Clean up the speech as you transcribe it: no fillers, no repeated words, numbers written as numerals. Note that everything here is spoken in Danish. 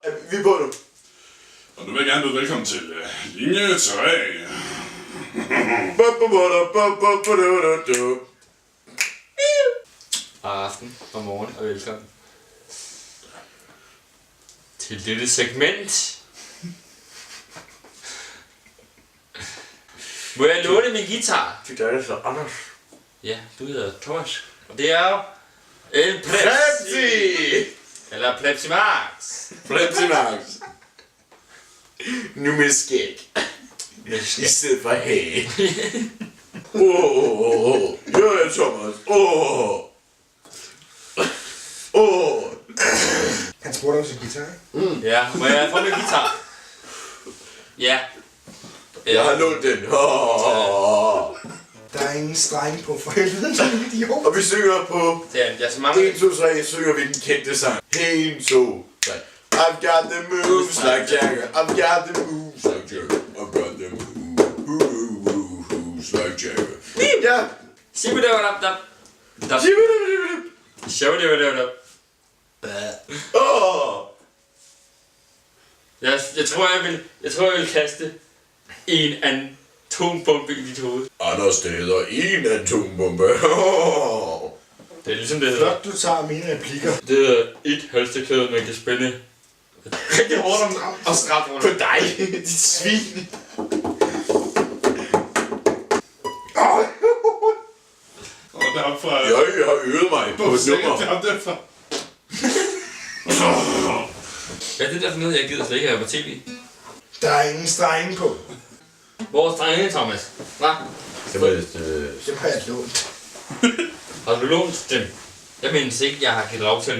Vi er på nu. Og nu vil jeg gerne byde velkommen til linje 3. Aften og morgen og velkommen til dette segment. Må jeg låne min guitar? Det er så Anders. Ja, du hedder Thomas. Og det er jo en Pepsi! Eller Pepsi Max. Pepsi Max. Nu med skæg. I stedet for hage. Jeg er Thomas. Han spurgte om sin guitar. Ja, må jeg få min guitar? Ja. Jeg har lånt den. Der er ingen streng på for helvede, som idiot. Og vi synger på Det er så mange. 1, 2, 3, synger vi den kendte sang. 1, 2, 3. I've got the moves like Jagger. I've got the moves like Jagger. I've got the moves like Jagger. Ja. Shibidabadabdab. Shibidabadabdab. Jeg tror jeg vil kaste en atombombe i dit hoved. Anders, det hedder en atombombe. Det er ligesom det hedder. Flot, du tager mine replikker. Det hedder et halsterklæde, man kan spænde rigtig hårdt om og stramme rundt. På dig, dit svin. Og derfra... Jeg har øvet mig på et nummer. Derfra. Ja, det er derfor noget, jeg gider slet ikke have på tv. Der er ingen streng på. Hvor er strengene, Thomas? Hva? Det var Det har jeg lånt. Har du lånt dem? Jeg mindes ikke, jeg har givet lov til